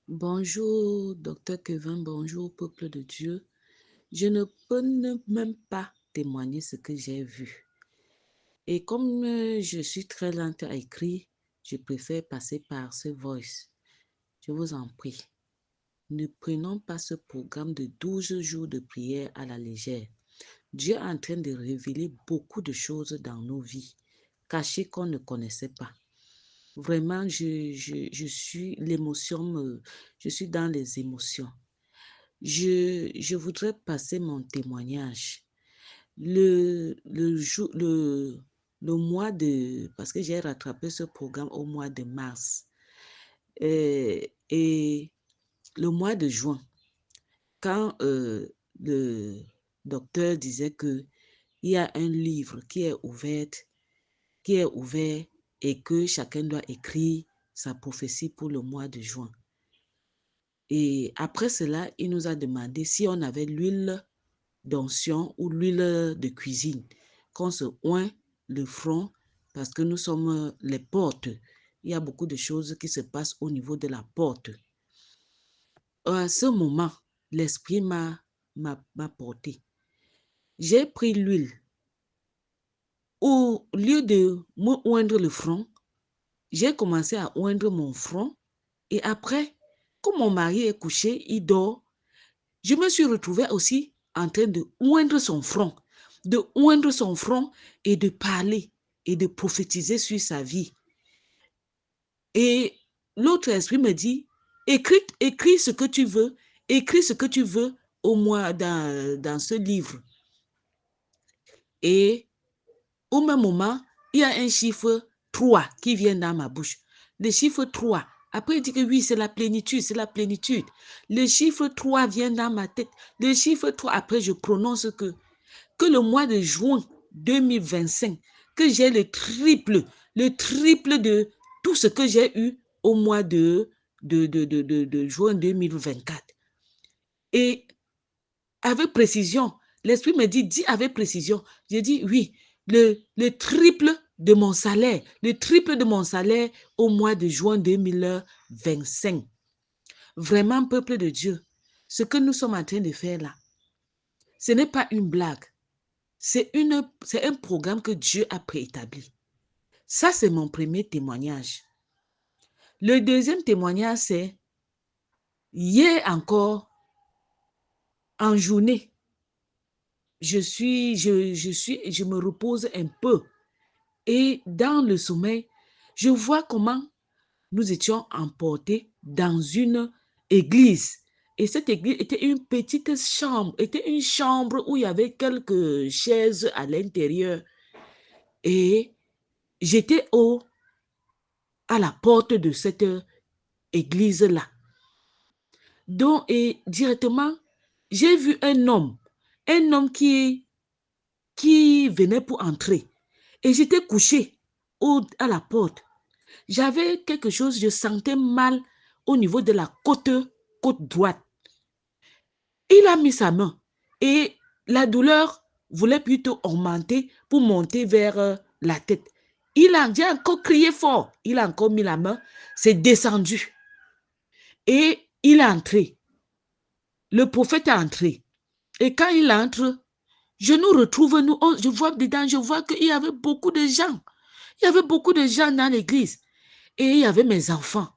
Bonjour, docteur Kevin, bonjour, peuple de Dieu. Je ne peux même pas témoigner ce que j'ai vu. Et comme je suis très lente à écrire, je préfère passer par ce voice. Je vous en prie, ne prenons pas ce programme de 12 jours de prière à la légère. Dieu est en train de révéler beaucoup de choses dans nos vies, cachées qu'on ne connaissait pas. Vraiment, je suis je suis dans les émotions. Je voudrais passer mon témoignage. Le mois de... Parce que j'ai rattrapé ce programme au mois de mars. Et le mois de juin, quand le docteur disait que il y a un livre qui est ouvert et que chacun doit écrire sa prophétie pour le mois de juin. Et après cela, il nous a demandé si on avait l'huile d'onction ou l'huile de cuisine, qu'on se oint le front parce que nous sommes les portes. Il y a beaucoup de choses qui se passent au niveau de la porte. À ce moment, l'esprit m'a porté. J'ai pris l'huile. Au lieu de me oindre le front, j'ai commencé à oindre mon front. Et après, comme mon mari est couché, il dort, je me suis retrouvée aussi en train de oindre son front, et de parler et de prophétiser sur sa vie. Et l'autre esprit me dit, écris ce que tu veux, écris ce que tu veux au moins dans ce livre. Et au même moment, il y a un chiffre 3 qui vient dans ma bouche. Le chiffre 3. Après, il dit que oui, c'est la plénitude, c'est la plénitude. Le chiffre 3 vient dans ma tête. Le chiffre 3, après, je prononce que le mois de juin 2025, que j'ai le triple de tout ce que j'ai eu au mois de juin 2024. Et avec précision, l'esprit me dit, dis avec précision. J'ai dit, oui, le triple de mon salaire, le triple de mon salaire au mois de juin 2025. Vraiment, peuple de Dieu, ce que nous sommes en train de faire là, ce n'est pas une blague. C'est un programme que Dieu a préétabli. Ça, c'est mon premier témoignage. Le deuxième témoignage, c'est hier encore, en journée, je me repose un peu. Et dans le sommeil, je vois comment nous étions emportés dans une église. Et cette église était une petite chambre, était une chambre où il y avait quelques chaises à l'intérieur. Et j'étais à la porte de cette église-là. Donc, et directement, j'ai vu un homme qui venait pour entrer. Et j'étais couchée à la porte. J'avais quelque chose, je sentais mal au niveau de la côte droite. Il a mis sa main et la douleur voulait plutôt augmenter pour monter vers la tête. J'ai encore crié fort. Il a encore mis la main, c'est descendu. Et il est entré. Le prophète est entré. Et quand il entre, je nous retrouve, je vois dedans, je vois qu'il y avait beaucoup de gens. Il y avait beaucoup de gens dans l'église. Et il y avait mes enfants.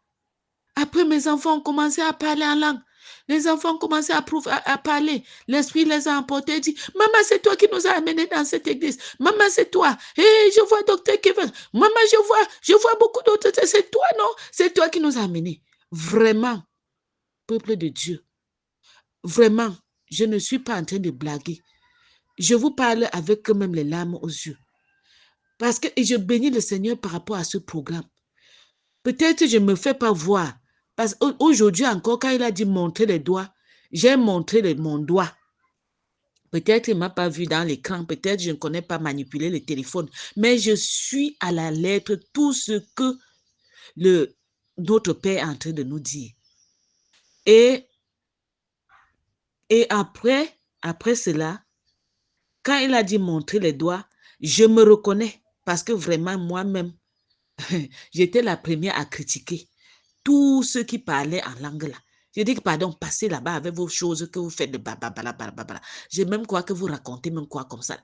Après, mes enfants ont commencé à parler en langue. Les enfants ont commencé à parler. L'esprit les a emportés et dit, maman, c'est toi qui nous as amenés dans cette église. Maman, c'est toi. Et je vois docteur Kevin. Maman, je vois beaucoup d'autres. C'est toi, non? C'est toi qui nous as amenés. Vraiment, peuple de Dieu. Vraiment, je ne suis pas en train de blaguer. Je vous parle avec même les larmes aux yeux. Parce que je bénis le Seigneur par rapport à ce programme. Peut-être je ne me fais pas voir. Parce qu'aujourd'hui encore, quand il a dit montrer les doigts, j'ai montré mon doigt. Peut-être il ne m'a pas vu dans l'écran, peut-être je ne connais pas manipuler le téléphone, mais je suis à la lettre tout ce que notre Père est en train de nous dire. Et après cela, quand il a dit montrer les doigts, je me reconnais parce que vraiment moi-même, j'étais la première à critiquer. tous ceux qui parlaient en langue là. Je dis que pardon, passez là-bas avec vos choses que vous faites de bababala. J'ai même quoi que vous racontez, même quoi comme ça.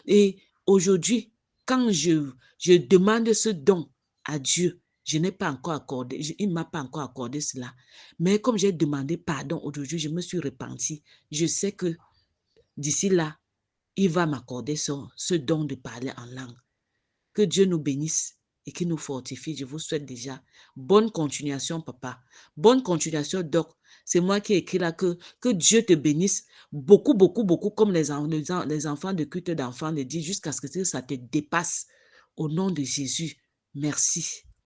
Et aujourd'hui, quand je demande ce don à Dieu, je n'ai pas encore accordé, il ne m'a pas encore accordé cela. Mais comme j'ai demandé pardon aujourd'hui, je me suis repenti. Je sais que d'ici là, il va m'accorder ce don de parler en langue. Que Dieu nous bénisse et qu'il nous fortifie. Je vous souhaite déjà bonne continuation, papa. Bonne continuation, Doc. C'est moi qui ai écrit là que Dieu te bénisse beaucoup, beaucoup, beaucoup, comme les enfants de culte d'enfants le disent, jusqu'à ce que ça te dépasse. Au nom de Jésus, merci.